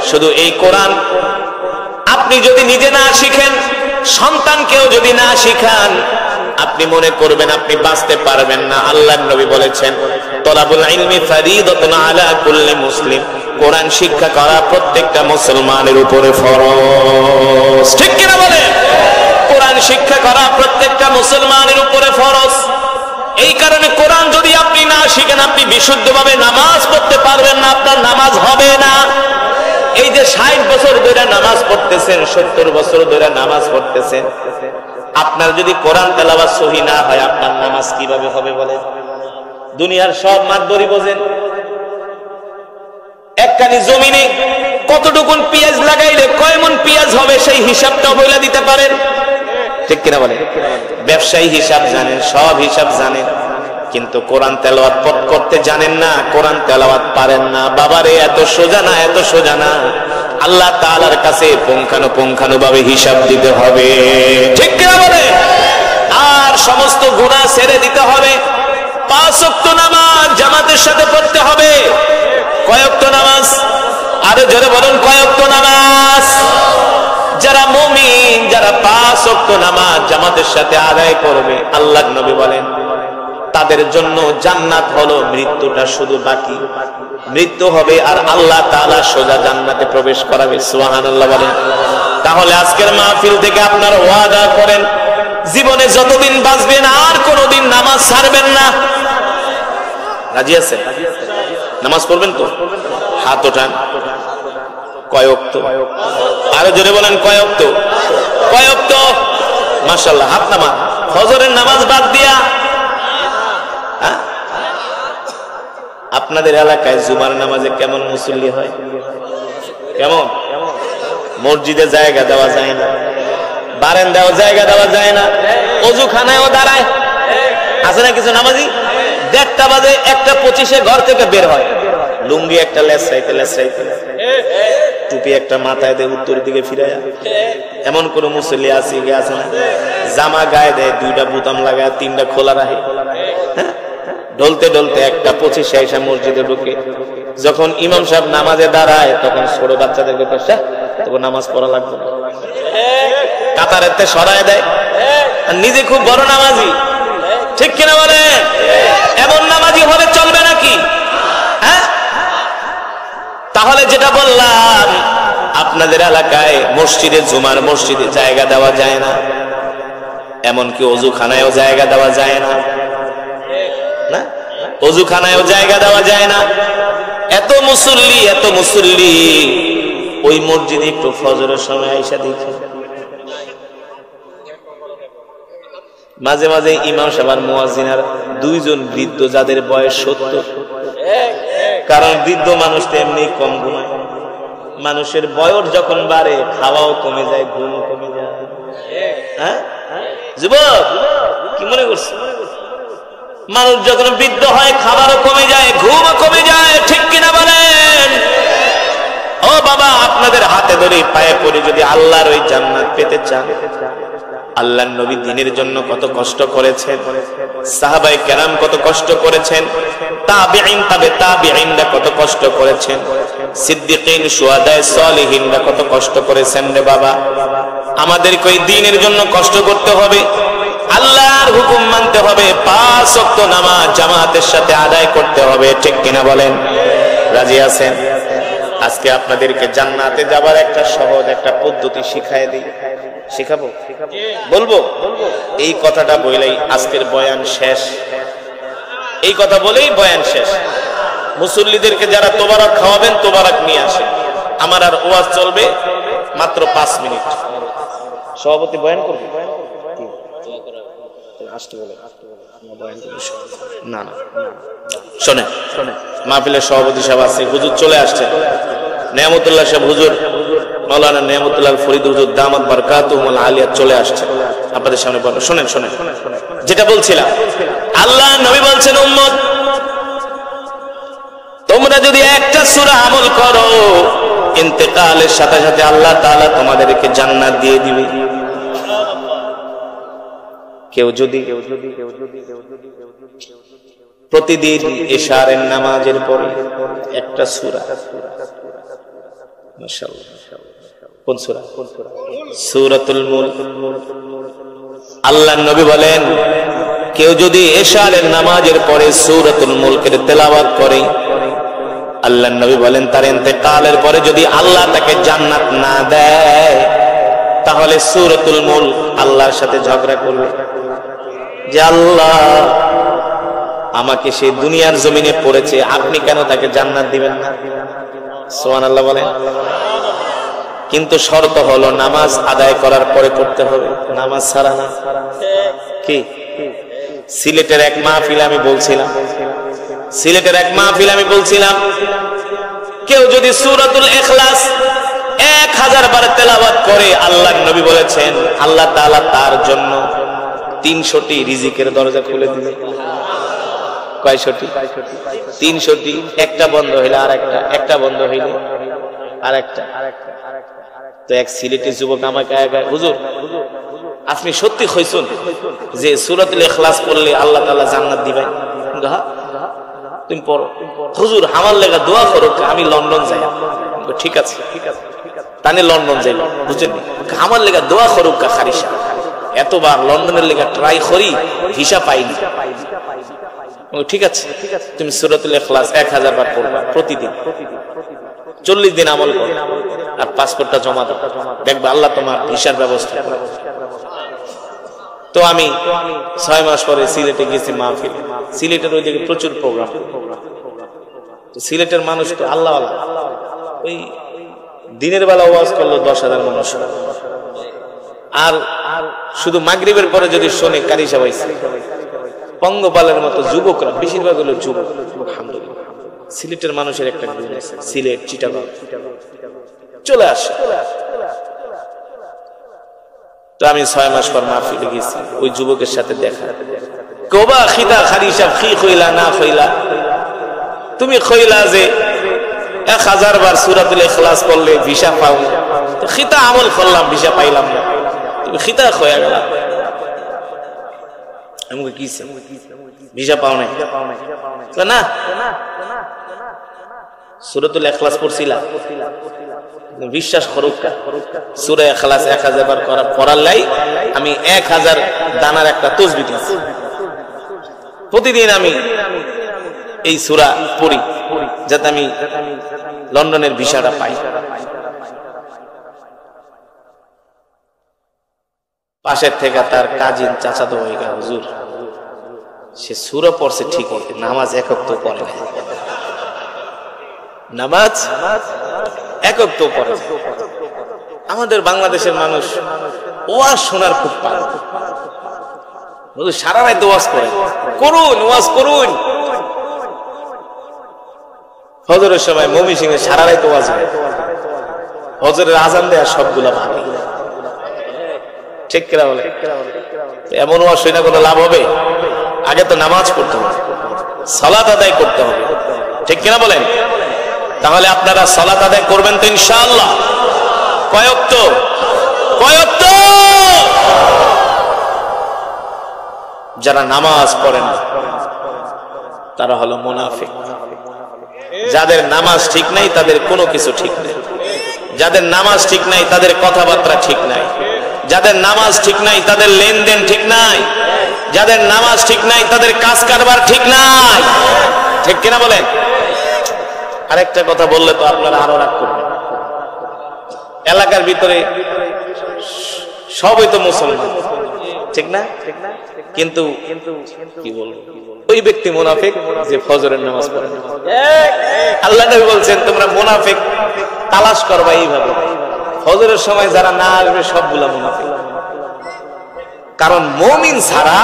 শুধু এই কোরআন আপনি যদি নিজে না শিখেন, সন্তানকেও যদি না শিখান, আপনি মনে করবেন আপনি বাঁচতে পারবেন না। আল্লাহর নবী বলেছেন, তলাবুল ইলমি ফারিদাতুন আলা কুল্লি মুসলিম, কোরআন শিক্ষা করা প্রত্যেকটা মুসলমানের উপরে ফরজ, ঠিক কিনা বলেন? কোরআন শিক্ষা করা প্রত্যেকটা মুসলমানের উপরে ফরজ। এই কারণে কোরআন যদি আপনি না শিখেন, আপনি বিশুদ্ধভাবে নামাজ পড়তে পারবেন না, আপনার নামাজ হবে না। এই যে 60 বছর ধরে নামাজ পড়তেছেন, 70 বছর ধরে নামাজ পড়তেছেন, আপনার যদি কোরআন তেলাওয়াত সহি না হয়, আপনার নামাজ কিভাবে হবে বলেন? দুনিয়ার সব মাতবরি বোঝেন, একখানি জমিনে কতটুকুন পেঁয়াজ লাগাইলে কয় মণ পেঁয়াজ হবে, সেই হিসাবটাও বলে দিতে পারেন, ঠিক কিনা বলেন? ব্যবসায়ী হিসাব জানেন, সব হিসাব জানেন, কিন্তু কোরআন তেলাওয়াত করতে জানেন না, কোরআন তেলাওয়াত পারেন না। বাবারে, এত সোজা না, এত সোজা না। আল্লাহ তাআলার কাছে পুঙ্খানুপুঙ্খানুভাবে হিসাব দিতে হবে, ঠিক কিনা বলে? আর সমস্ত গুনাহ ছেড়ে দিতে হবে। 5 ওয়াক্ত নামাজ জামাতের সাথে পড়তে হবে। কয় ওয়াক্ত নামাজ? আরে জোরে বলুন, কয় ওয়াক্ত নামাজ? যারা মুমিন, যারা 5 ওয়াক্ত নামাজ জামাতের সাথে আদায় করবে, আল্লাহর নবী বলেন তাদের জন্য জান্নাত হলো মৃত্যুটা শুধু বাকি। মৃত্যু হবে আর আল্লাহ তাআলা সোজা জান্নাতে প্রবেশ করাবে। সুবহানাল্লাহ বলেন। তাহলে আজকের মাহফিল থেকে আপনারা ওয়াদা করেন, জীবনে যতদিন বাঁচবেন আর কোনোদিন নামাজ ছাড়বেন না। রাজি আছেন? নামাজ পড়বেন তো? হাত ওঠান। কয় ওয়াক্ত? আরো জোরে বলেন, কয় ওয়াক্ত? কয় ওয়াক্ত? মাশাআল্লাহ, হাত নামান। ফজরের নামাজ বাদ দিয়া আপনাদের এলাকায় জুমার নামাজে কেমন মুসল্লি হয়? কেমন? মসজিদে জায়গা দেওয়া যায় না, বারান্দাও জায়গা দেওয়া যায় না। অজুখানায়ও দাঁড়ায়, আছে না কিছু নামাজি? 1:30 বাজে 1:25 ঘর থেকে বের হয়, লুঙ্গি একটা লেসরাইতে টুপি একটা মাথায় দেয়, উত্তর দিকে ফিরাইয়া। এমন কোন মুসল্লি আছে না জামা গায়ে দেয়, 2টা বুতাম লাগায় 3টা খোলা রাখে, ঢলতে 1:25 এসে মসজিদে ঢুকে। যখন ইমাম সাহেব নামাজে দাঁড়ায় তখন ছোট বাচ্চাদেরকে তখন নামাজ পড়া লাগবে, কাতারেতে সরায় দেয়, নিজে খুব বড় নামাজি, ঠিক কিনা বলে? এমন নামাজি হলে চলবে নাকি? হ্যাঁ, তাহলে যেটা বললাম, আপনাদের এলাকায় মসজিদে, জুমার মসজিদে জায়গা দেওয়া যায় না, এমনকি অজুখানায়ও জায়গা দেওয়া যায় না, অজুখানায়ও জায়গা দেওয়া যায় না। এত মুসল্লি ওই মসজিদে একটু ফজরের সময় আইসা দেখে, মাঝে মাঝে ইমাম সাহেব আর মুয়াজ্জিনার 2 জন বৃদ্ধ, যাদের বয়স 70। কারণ বৃদ্ধ মানুষ তো এমনি কম ঘুমায়, মানুষের বয়স যখন বাড়ে খাওয়াও কমে যায়, ঘুমও কমে যায়। হ্যাঁ যুবক, কি মনে করছে? মানুষ যখন বৃদ্ধ হয় খাবারও কমে যায়, ঘুমও কমে যায়, ঠিক কিনা বলেন? ও বাবা, আপনাদের হাতে ধরে পায়ে পড়ে যদি আল্লাহর ওই জান্নাত পেতে চান, আল্লাহর নবী দ্বীনের জন্য কত কষ্ট করেছেন, সাহাবায়ে কেরাম কত কষ্ট করেছেন, তাবেঈন তাবে তাবেঈনরা কত কষ্ট করেছেন, সিদ্দিকিন শুহাদায়ে সালিহিনরা কত কষ্ট করেছেন রে বাবা। আমাদেরকে ওই দ্বীনের জন্য কষ্ট করতে হবে, আল্লাহর হুকুম মানতে হবে, 5 ওয়াক্ত নামাজ জামাতের সাথে আদায় করতে হবে, ঠিক কিনা বলেন? রাজি আছেন? আজকে আপনাদেরকে জান্নাতে যাবার একটা সহজ একটা পদ্ধতি শিখায় দিই। শিখাবো? বলবো? এই কথাটা বলেই আজকের বয়ান শেষ, এই কথা বলেই বয়ান শেষ। মুসল্লিদেরকে যারা তোবারক খাওয়াবেন, তোবারক নিয়ে আসেন। আমার আর ওয়াজ চলবে মাত্র 5 মিনিট। সভাপতি বয়ান করবে? না না, শোনেন, মাহফিলের সভাপতি সাহেব আছে, হুজুর চলে আসছেন, নেয়ামতুল্লাহ সাহেব হুজুর, মাওলানা নেয়ামতুল্লাহ ফরিদ হুজুর দামাত বারকাতুহুল আলিয়া চলে আসছে আপনাদের সামনে। শোনেন যেটা বলছিলাম, আল্লাহ নবী বলছেন, উম্মত তোমরা যদি একটা সূরা আমল করো, ইন্তেকালের সাথে সাথে আল্লাহ তাআলা তোমাদেরকে জান্নাত দিয়ে দিবে। কেউ যদি প্রতিদিন ইশারের নামাজের পরে একটা সূরা, মাশাআল্লাহ, কোন সূরা? সূরাতুল মুলক। আল্লাহর নবী বলেন, কেউ যদি ইশারের নামাজের পরে সূরাতুল মুলকের তেলাওয়াত করে, আল্লাহর নবী বলেন তার ইন্তেকালের পরে যদি আল্লাহ তাকে জান্নাত না দেয়, তাহলে সূরাতুল মুলক আল্লাহর সাথে ঝগড়া করবে যে আল্লাহ আমাকে সেই দুনিয়ার জমিনে পড়েছে, আপনি কেন তাকে জান্নাত দিবেন না? সুবহানাল্লাহ বলেন। কিন্তু শর্ত হলো নামাজ আদায় করার পরে করতে হবে, নামাজ ছাড়া না। কি? সিলেটের এক মাহফিলে আমি বলছিলাম, কেউ যদি সূরাতুল ইখলাস 1000 বার তেলাওয়াত করে, আল্লাহর নবী বলেছেন আল্লাহ তাআলা তার জন্য 300টি রিজিকের দরজা খুলে দিবে। কয়শটি? 300টি। একটা বন্ধ হইলে আরেকটা, একটা বন্ধ হইলে আরেকটা। তো এক সিলেটি যুবক আমাকে হুজুর, আপনি সত্যি কইছেন যে সূরাতুল ইখলাস পড়লে আল্লাহ তাআলা জান্নাত দিবেন? তুমি পড়ো। হুজুর আমার লাগা দোয়া করো, আমি লন্ডন যাই। ঠিক আছে, তানে লন্ডন যাই, বুঝছেন? আমার লাগা দোয়া করো খারিসা, এতবার লন্ডনের লেগা ট্রাই করি, ভিসা পাইনি। ঠিক আছে, তুমি সূরাতুল ইখলাস 1000 বার পড়বা প্রতিদিন, 40 দিন আমল করো, আর পাসপোর্টটা জমা দাও, দেখবা আল্লাহ তোমার ভিসার ব্যবস্থা করে। তো আমি 6 মাস পরে সিলেটে গেছি মাহফিল। সিলেটের ওই দিকে প্রচুর প্রোগ্রাম। তো সিলেটের মানুষ তো আল্লাহ আল্লাহ, ওই দিনের বেলা ওয়াজ করলো 10,000 মানুষ, আর শুধু মাগরিবের পরে যদি শোনে কারি সবাই পঙ্গপালের মতো যুবকরা, বেশিরভাগ হলো যুবক। আলহামদুলিল্লাহ, সিলেটের মানুষের একটা গুণ আছে, সিলেট চিটাগাং চলে আসে। তো আমি 6 মাস পর মাহফিলে গেছি, ওই যুবকের সাথে দেখা। কোবা খিদা খারি সাহেব কি কইলা না কইলা, তুমি কইলা যে 1000 বার সূরাতুল ইখলাস পড়লে ভিসা পাও, তো খিতা আমল করলাম ভিসা পাইলাম না, তুমি খিতা খয়া গেলা। আমি কি ভিসা পাও নাই না, সূরাতুল ইখলাস পড়ছিলা, বিশ্বাস করুক সূরা ইখলাস 1000 বার পড়ার লাই আমি 1000 দানার একটা তাসবিহ দিছি। প্রতিদিন আমি এই সূরা পড়ি যাতে আমি লন্ডনের ভিসাটা পাই। পাশের থেকে তার কাজিন চাচাতো হয়ে গেল, হুজুর সে সূরা পড়ছে ঠিকই, নামাজ একক তো পড়ে না, নামাজ একক তো পড়ে। আমাদের বাংলাদেশের মানুষ ওয়াজ শোনার খুব পারে, সারা রাত ওয়াজ করে, করুন ওয়াজ করুন। ফজরের সময় ময়মনসিংহে সারা রাত ওয়াজ হয়, ফজরের আজান দেয়া সবগুলা ভালো, ঠিক কিনা বলে? এমন ওয়াজ শুনে কোনো লাভ হবে? আগে তো নামাজ পড়তে হবে, সালাত আদায় করতে হবে, ঠিক কিনা বলেন? তাহলে আপনারা সালাত আদায় করবেন তো ইনশাআল্লাহ? কয় ওয়াক্ত? কয় ওয়াক্ত? যারা নামাজ পড়ে না তারা হলো মুনাফিক। যাদের নামাজ ঠিক নাই তাদের কোনো কিছু ঠিক নাই, যাদের নামাজ ঠিক নাই তাদের কথাবার্তা ঠিক নাই, যাদের নামাজ ঠিক নাই তাদের লেনদেন ঠিক নাই, যাদের নামাজ ঠিক নাই তাদের কাজ কারবার ঠিক নাই, ঠিক কিনা বলেন? আরেকটা কথা বললে তো আপনারা আরো রাগ করবেন। এলাকার ভিতরে সবই তো মুসলমান, ঠিক না? কিন্তু কি বলবো, ওই ব্যক্তি মুনাফিক যে ফজরের নামাজ পড়ে না। আল্লাহ নবী বলছেন তোমরা মুনাফিক তালাশ করবা এইভাবে, ফজরের সময় যারা না আসবে সবগুলা মুনাফিক। কারণ মুমিন ছাড়া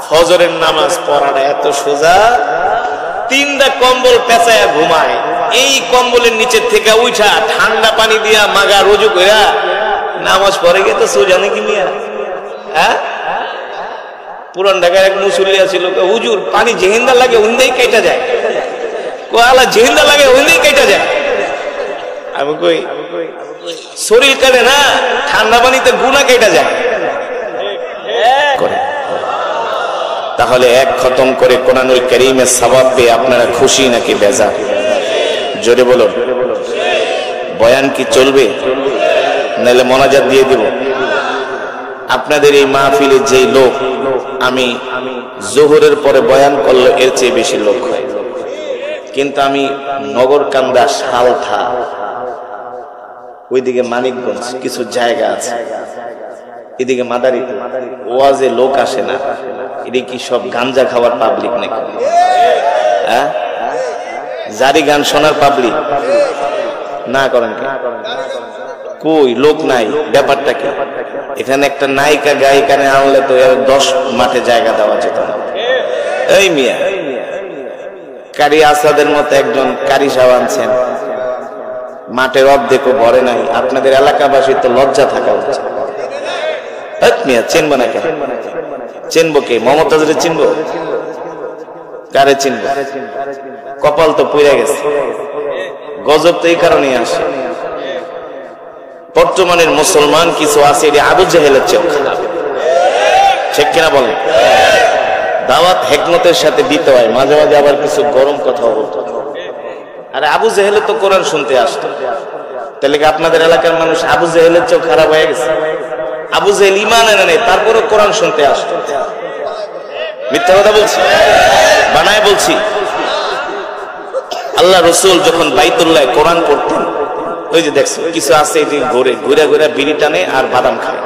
ফজরের নামাজ পড়াটা এত সোজা, 3টা কম্বল পেঁচায়া ঘুমায়, এই কম্বলের নিচের থেকে উঠা ঠান্ডা পানি দিয়া মাগা রুজু কইরা নামাজ পড়ে গিয়ে তো সোজা নাকি মিয়া? হ্যাঁ, পুরান ঢাকার এক মুসল্লিয়া ছিল, হুজুর পানি জেহিন্দা লাগে ওইন্দাই কেটে যায়, কোয়ালা জেহিন্দা লাগে ওইন্দাই কেটে যায়। আমি কই শরীর কাটে না, ঠান্ডা পানিতে গুনাহ কেটে যায়। তাহলে এক খতম করে কোরআনুল কারীমের সওয়াব পেয়ে আপনারা খুশি নাকি বেজার? জোরে বলুন। বয়ান কি চলবে নাহলে মোনাজাত দিয়ে দিব? আপনাদের এই মাহফিলে যেই লোক, আমি জোহরের পরে বয়ান করলে এর চেয়ে বেশি লোক হয়, কিন্তু আমি নগরকান্দা, সালথা, ওইদিকে মানিকগঞ্জ কিছু জায়গা আছে, এদিকে মাদারীপুর, ওয়াজে লোক আসে না। এটা কি সব গাঞ্জা খাওয়ার পাবলিক নাকি? হ্যাঁ, জারি গান শোনার পাবলিক না? করেন কি? কই লোক নাই, ব্যাপারটা কি? এখানে একটা নায়িকা গায়িকা আনলে তো 10 মাঠে জায়গা দেওয়া যেত না। এই মিয়া, কারি আসাদের মতো একজন কারি সাহেব আনছেন, মাঠের অর্ধেকও ভরে নাই। আপনাদের এলাকাবাসীর তো লজ্জা থাকা উচিত। মিয়া চিনবো না কেন? চিনবো কে? মমতাজরে চিনবো? কারে চিনবো? কপাল তো পুড়ে গেছে। গজব তো এই কারণেই আসে, বর্তমানের মুসলমান কিছু আছে এটি আবু জেহেলের চেয়েও খারাপ, ঠিক কিনা বলেন? দাওয়াত হিকমতের সাথে দিতে হয়, মাঝে মাঝে আবার কিছু গরম কথাও বলতে। আরে আবু জেহেল তো কোরআন শুনতে আসতো, তাহলে কি আপনাদের এলাকার মানুষ আবু জেহেলের চেয়েও খারাপ হয়ে গেছে? আবু জেহেল ঈমান এনে নেই, তারপরে কোরআন শুনতে আসতো। মিথ্যা কথা বলছি? বানায় বলছি? আল্লাহ রসুল যখন বাইতুল্লাহ কোরআন পড়তেন, ওই যে দেখছো কিছু আছে এটি ঘুরে ঘুরে ঘুরে বিড়ি টানে আর বাদাম খায়।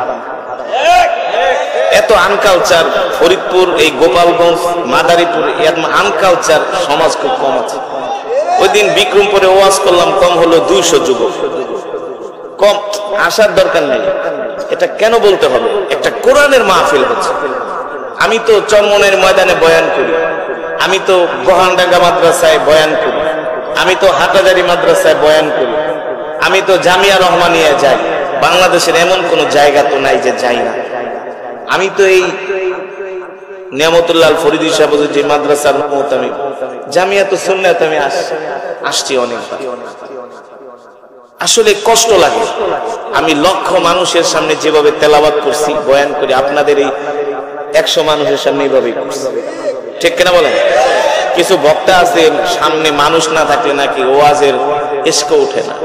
এত আনকালচার ফরিদপুর, এই গোপালগঞ্জ, মাদারীপুর, আনকালচার সমাজ খুব কম আছে। ওই দিন বিক্রমপুরে ওয়াজ করলাম, কম হলো 200 যুবক। কম আসার দরকার নেই। এটা কেন বলতে হবে? একটা কোরআনের মাহফিল হচ্ছে। আমি তো চরমনের ময়দানে বয়ান করি, আমি তো বহানডাঙ্গা মাদ্রাসায় বয়ান করি, আমি তো হাটাজারি মাদ্রাসায় বয়ান করি, আমি তো জামিয়া রহমানিয়া যাই, বাংলাদেশের এমন কোন জায়গা তো নাই যে যাই না। আমি তো এই নিয়ামতুল্লাহ ফরিদি সাহেব যে মাদ্রাসার মোহতামিম জামিয়াতুস সুন্নাত আমি আসছি অনেকবার। আসলে কষ্ট লাগে। আমি লক্ষ মানুষের সামনে যেভাবে তেলাওয়াত করছি, বয়ান করি, আপনাদের এই 100 মানুষের সামনে এইভাবেই করছি, ঠিক কিনা বলেন? কিছু বক্তা আছে সামনে মানুষ না থাকলে নাকি ওয়াজের ইশক ওঠে না।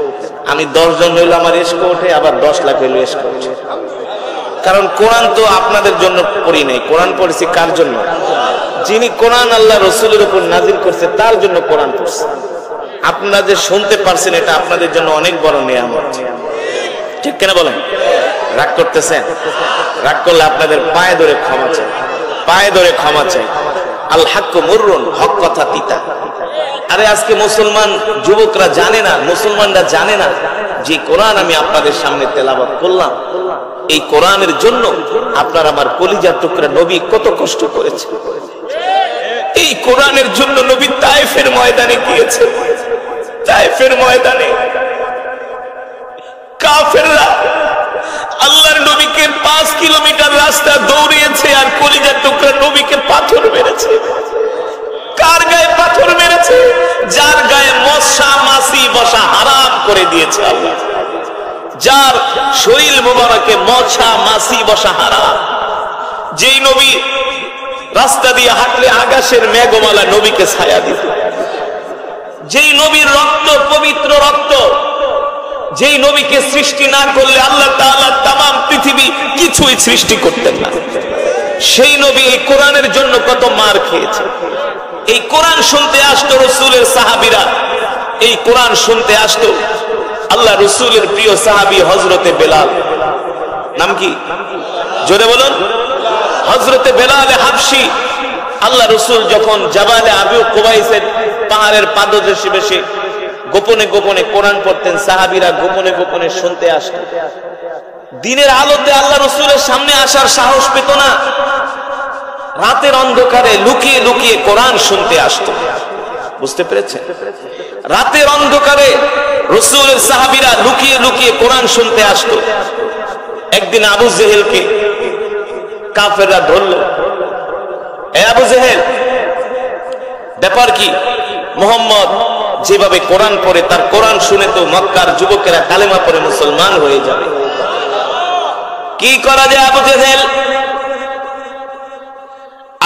আমি 10 জন হইলে আমার ইশক ওঠে, আবার 10 লাখ হইলে ইশক ওঠে। কারণ কোরআন তো আপনাদের জন্য পড়ি নাই, কোরআন পড়েছি কার জন্য? যিনি কোরআন আল্লাহ রসুলের উপর নাজিল করছে তার জন্য কোরআন পড়ছে। আপনারা যে শুনতে পারছেন এটা আপনাদের জন্য অনেক বড় নিয়ামত, ঠিক কিনা বলেন? রাগ করতেছেন? রাগ করলে আপনাদের পায়ে ধরে ক্ষমা চাই, পায়ে ধরে ক্ষমা চাই। আল হাক্কু মুররুন, হক কথা তিতা। আরে আজকে মুসলমান যুবকরা জানে না, মুসলমানরা জানে না যে কোরআন আমি আপনাদের সামনে তেলাওয়াত করলাম, এই কোরআনের জন্য আপনার আমার কলিজার টুকরা নবী কত কষ্ট করেছে। এই কোরআনের জন্য নবী তায়েফের ময়দানে গিয়েছে। তায়েফের ময়দানে কাফেররা আল্লাহর নবীকে 5 কিলোমিটার রাস্তা দৌড়িয়েছে আর কলিজার টুকরা নবীকে পাথর মেরেছে। কার গায়ে পাথর মেরেছে? যার গায়ে মশা মাছি বসা হারাম করে দিয়েছে আল্লাহ, যার শরীর মোবারকে মশা মাছি বসা হারাম। যেই নবী রাস্তা দিয়ে হাঁটলে আকাশের মেঘমালা নবীকে ছায়া দিত, যেই নবীর রক্ত পবিত্র রক্ত, যেই নবীকে সৃষ্টি না করলে আল্লাহ তাআলা তামাম পৃথিবী কিছুই সৃষ্টি করতেন না, সেই নবী এই কোরআনের জন্য কত মার খেয়েছে। এই কোরআন শুনতে আসতো রাসূলের সাহাবীরা, এই কোরআন শুনতে আসতো আল্লাহ রাসূলের প্রিয় সাহাবী হযরতে বেলাল। নাম কি? জোরে বলুন। হযরতে বেলাল হাবশী। আল্লাহ রাসূল যখন জাবালে আবু কুবাইসের পাহাড়ের পাদদেশে বসে গোপনে গোপনে কোরআন পড়তেন, সাহাবীরা গোপনে গোপনে শুনতে আসতো। দিনের আলোতে আল্লাহ রাসূলের সামনে আসার সাহস পেত না, রাতের অন্ধকারে লুকিয়ে লুকিয়ে কোরআন শুনতে আসতো। বুঝতে পেরেছেন? রাতের অন্ধকারে রাসূলের সাহাবীরা লুকিয়ে লুকিয়ে কোরআন শুনতে আসতো। একদিন আবু জেহেলকে কাফেররা ধরলো। এ আবু জেহেল, ব্যাপার কি? মুহাম্মদ যেভাবে কোরআন পড়ে, তার কোরআন শুনে তো মক্কার যুবকেরা কালেমা পড়ে মুসলমান হয়ে যাবে। কি করা যায় আবু জেহেল?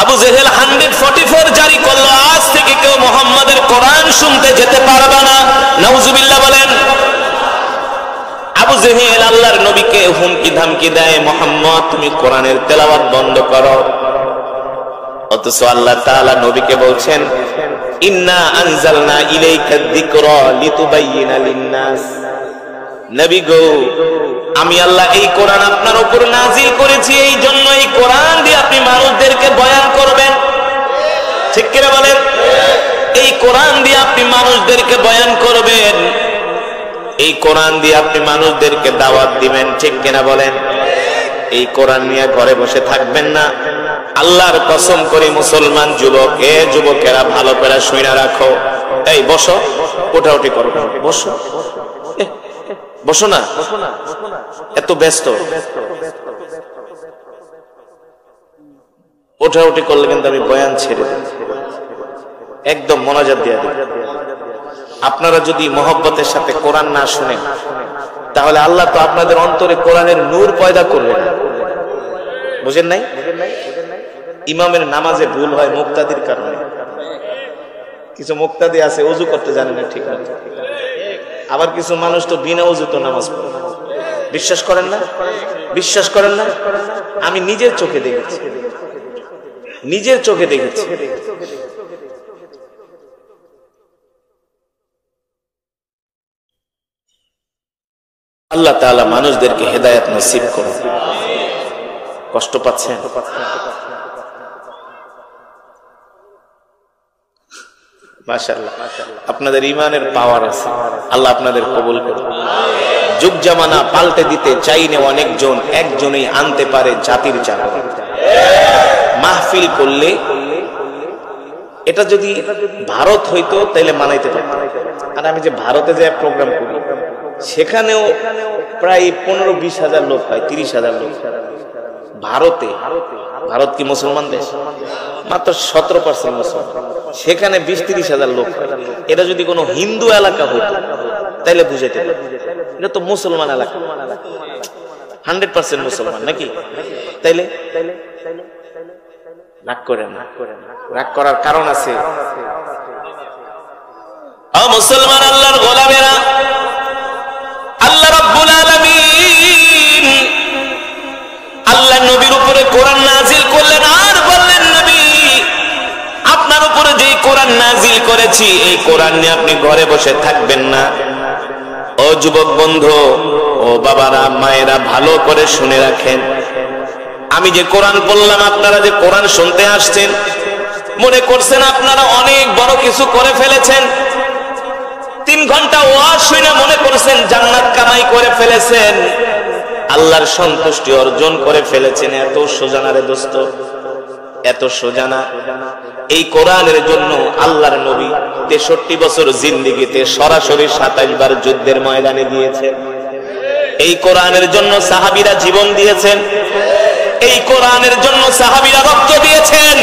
আবু জেহেল 144 জারি করলো, আজ থেকে কেউ মুহাম্মাদের কোরআন শুনতে যেতে পারবে না। নাউজুবিল্লাহ বলেন। আবু জেহেল আল্লাহর নবীকে হুমকি ধামকি দেয়, মুহাম্মদ তুমি কোরআনের তেলাওয়াত বন্ধ করো। অথচ আল্লাহ তাআলা নবীকে বলছেন, ইন্না আনজালনা ইলাইকা যিকরা লিতুবাইয়িনা লিন-নাস। নবী গো, আমি আল্লাহ এই কোরআন আপনার উপর নাজিল করেছি, এই জন্য এই কোরআন দিয়ে আপনি মানুষদেরকে বয়ান করবেন। ঠিক কিনা বলেন? এই কোরআন দিয়ে আপনি মানুষদেরকে বয়ান করবেন, এই কোরআন দিয়ে আপনি মানুষদেরকে দাওয়াত দিবেন। ঠিক কিনা বলেন? এই কোরআন নিয়ে ঘরে বসে থাকবেন না। আল্লাহর কসম করে মুসলমান যুবক, এ যুবকেরা ভালো করে শুনে রাখো। এই বসো, ওঠাউঠি করো, বসো, বসো না, এত ব্যস্ত। ওঠাউঠি করলে কিন্তু আমি বয়ান ছেড়ে দেব, একদম মনোযোগ দিয়ে দেব। আপনারা যদি মহব্বতের সাথে কোরআন না শুনেন, তাহলে আল্লাহ তো আপনাদের অন্তরে কোরআনের নূর পয়দা করবেন। বুঝেন নাই? ইমামের নামাজে ভুল হয় মুক্তাদির কারণে। কিছু মুক্তাদি আছে ওযু করতে জানে না ঠিক মতো, আবার কিছু মানুষ তো বিনা ওযুতে নামাজ পড়ে। বিশ্বাস করেন না? বিশ্বাস করেন না? আমি নিজের চোখে দেখেছি, নিজের চোখে দেখেছি। আল্লাহ তাআলা মানুষদেরকে হেদায়েত নসিব করুন। কষ্ট পাচ্ছেন? মাশাআল্লাহ, আপনাদের ঈমানের পাওয়ার আছে। আল্লাহ আপনাদের কবুল করুন। যুগ জামানা পাল্টে দিতে চাইনে অনেকজন, একজনই আনতে পারে জাতির চাকর। মাহফিল করলে এটা যদি ভারত হইতো তাহলে মানাইতে পারতাম। আর আমি যে ভারতে যে প্রোগ্রাম করি, সেখানেও প্রায় 15-20 হাজার লোক হয়, 30,000 লোক। ভারত কি মুসলমান দেশ? মাত্র 17% মুসলমান, সেখানে 20-30 হাজার লোক হয়। এটা যদি কোনো হিন্দু এলাকা হতো তাইলে বুঝাইতে পারত, এটা তো মুসলমান এলাকা, 100% মুসলমান নাকি? তাইলে রাগ করেন না, রাগ করার কারণ আছে। মুসলমান আল্লাহর গোলামেরা, আল্লাহ রাব্বুল আলামিন আল্লাহ নবীর উপরে কোরআন নাজিল করলেন আর বললেন, নবী আপনার উপরে যে কোরআন নাজিল করেছি এই কোরআন নিয়ে আপনি ঘরে বসে থাকবেন না। ও যুবক বন্ধু, ও বাবারা, মায়েরা, ভালো করে শুনে রাখেন, আমি যে কোরআন বললাম, আপনারা যে কোরআন শুনতে আসছেন মনে করছেন আপনারা অনেক বড় কিছু করে ফেলেছেন। 3 ঘন্টা ওয়াজ শুনে মনে করছেন জান্নাত কামাই করে ফেলেছেন, আল্লাহর সন্তুষ্টি অর্জন করে ফেলেছেন। এত সোজা রে দোস্ত, এত সোজা না। এই কোরআনের জন্য আল্লাহর নবী 63 বছর জিন্দেগিতে সরাসরি 27 বার যুদ্ধের ময়দানে গিয়েছেন। এই কোরআনের জন্য সাহাবীরা জীবন দিয়েছেন, এই কোরআনের জন্য সাহাবীরা রক্ত দিয়েছেন।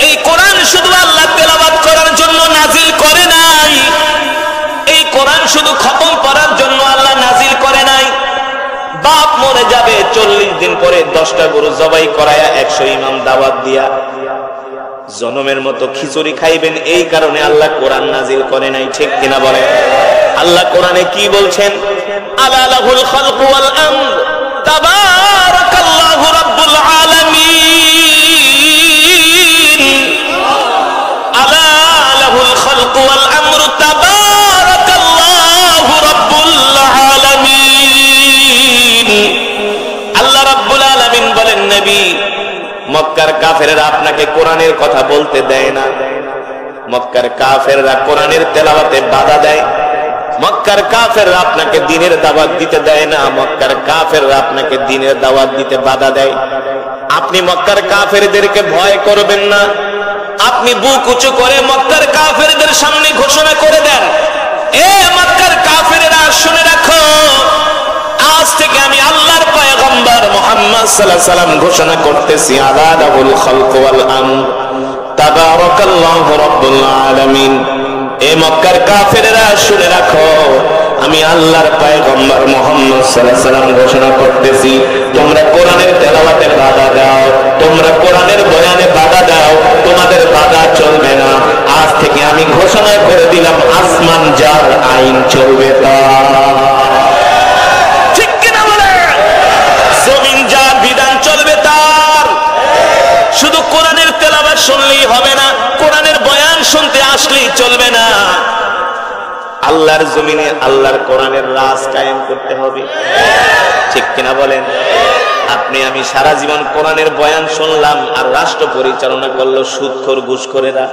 এই কোরআন শুধু আল্লাহ তেলাওয়াত করার জন্য নাজিল করে নাই, এই কোরআন শুধু খতম করার জন্য আল্লাহ নাজিল করে নাই। বাপ মরে যাবে, 40 দিন পরে 10টা গরু জবাই করায়া 100 ইমাম দাওয়াত দিয়া জনমের মতো খিচুড়ি খাইবেন, এই কারণে আল্লাহ কোরআন নাজিল করে নাই। ঠিক কিনা বলে? আল্লাহ কোরআনে কি বলছেন? আলা লাহুল খালকু ওয়াল আমর তাবারাকাল্লাহু রাব্বুল আলামিন। আলা লাহুল খালকু ওয়াল আমর তাবারাকাল্লাহু রাব্বুল আলামিন। আল্লাহ রাব্বুল আলামিন বলেন, নবী মক্কার কাফেররা আপনাকে কোরআনের কথা বলতে দেয় না, মক্কার কাফেররা কোরআনের তেলাওয়াতে বাধা দেয়, মক্কার কাফেররা আপনাকে দ্বীনের দাওয়াত দিতে দেয় না, মক্কার কাফেররা আপনাকে দ্বীনের দাওয়াত দিতে বাধা দেয়। আপনি মক্কার কাফেরদেরকে ভয় করবেন না, আপনি বুক উঁচু করে মক্কার কাফেরদের সামনে ঘোষণা করে দেন, এ মক্কার কাফেররা শুনে রাখো, আজ থেকে আমি আল্লাহর পয়গম্বর মুহাম্মদ সাল্লাল্লাহু আলাইহি ওয়াসাল্লাম ঘোষণা করতেছি, আলা লাহুল খালকু ওয়াল আমর তাবারাকাল্লাহু রাব্বুল আলামিন। এ মক্কার কাফেররা শুনে রাখো, আমি আল্লাহর পয়গম্বর মুহাম্মদ সাল্লাল্লাহু আলাইহি ওয়াসাল্লাম ঘোষণা করতেছি, তোমরা কোরআনের তেলাওয়াতে বাধা দাও, তোমরা কোরআনের বয়ানে বাধা দাও, তোমাদের বাধা চলবে না। আজ থেকে আমি ঘোষণা করে দিলাম, আসমান যার আইন চলবে তার। ঠিক কিনা বলে? জমিন যার বিধান চলবে তার। শুধু কোরআনের তেলাওয়াত শুনলেই হবে না, কোরআনের বয়ান শুনতে আসলেই চলবে না। আল্লাহর জমিনে আল্লাহর কোরআনের রাজ কায়েম করতে হবে। ঠিক কিনা বলেন? আপনি আমি সারা জীবন কোরআনের বয়ান শুনলাম, আর রাষ্ট্র পরিচালনা করলো সুদখোর ঘুষখোরেরা,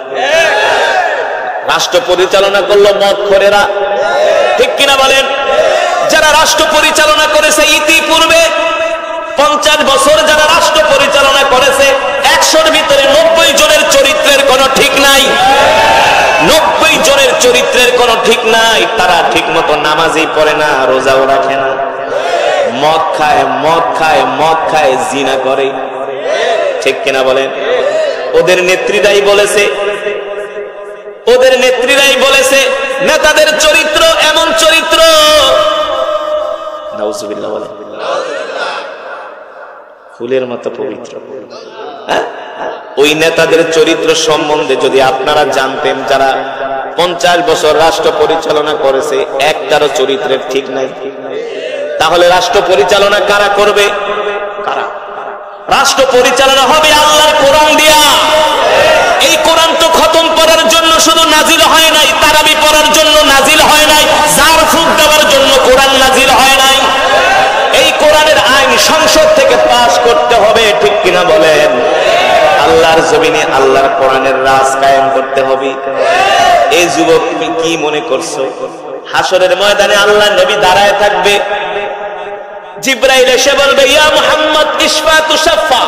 রাষ্ট্র পরিচালনা করলো মদখোরেরা। ঠিক কিনা বলেন? যারা রাষ্ট্র পরিচালনা করেছে ইতিপূর্বে 50 বছর যারা রাষ্ট্র পরিচালনা করেছে, 100-র ভিতরে 90 জনের চরিত্রের কোনো ঠিক নাই, 90 জনের চরিত্রের কোনো ঠিক নাই। তারা ঠিক মতো নামাজই পড়ে না, রোজাও রাখে না, মদ খায়, মদ খায়, মদ খায়, জিনা করে। ঠিক কিনা বলেন? ওদের নেত্রীরাই বলেছে, ওদের নেত্রীরাই বলেছে নেতাদের চরিত্র এমন চরিত্র, নাউজুবিল্লাহ বলেন, ফুলের মতো পবিত্র। ওই নেতাদের চরিত্র সম্বন্ধে যদি আপনারা জানতেন, যারা 50 বছর রাষ্ট্র পরিচালনা করেছে, একটারও চরিত্রের ঠিক নাই, তাহলে রাষ্ট্র পরিচালনা কারা করবে? কারা? রাষ্ট্র পরিচালনা হবে আল্লাহর কোরআন দিয়া। এই কোরআন তো খতম করার জন্য শুধু নাজিল হয় নাই, তারাবি পড়ার জন্য নাজিল হয় নাই, জার ফুক দেওয়ার জন্য কোরআন নাজিল হয় নাই। এই কোরআনের আইন সংসদ থেকে পাস করতে হবে। ঠিক কিনা বলেন? আল্লাহর জমিনে আল্লাহর কোরআনের রাজ কায়েম করতে হবে। এই যুবক, তুমি কি মনে করছো হাসরের ময়দানে আল্লাহর নবী দাঁড়ায় থাকবে, জিবরাইল এসে বলবে, ইয়া মুহাম্মদ ইশফা তুশাফা,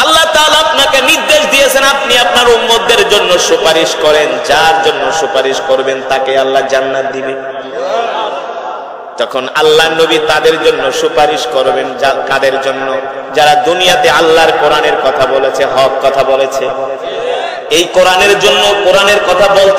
আল্লাহ তাআলা আপনাকে নির্দেশ দিয়েছেন আপনি আপনার উম্মতদের জন্য সুপারিশ করেন, যার জন্য সুপারিশ করবেন তাকে আল্লাহ জান্নাত দিবে। তখন আল্লাহ নবী তাদের জন্য সুপারিশ করবেন, কাদের জন্য? যারা দুনিয়াতে আল্লাহর কোরআনের কথা বলেছে, হক কথা বলেছে। এই কোরআনের জন্য, কোরআনের কথা বলতে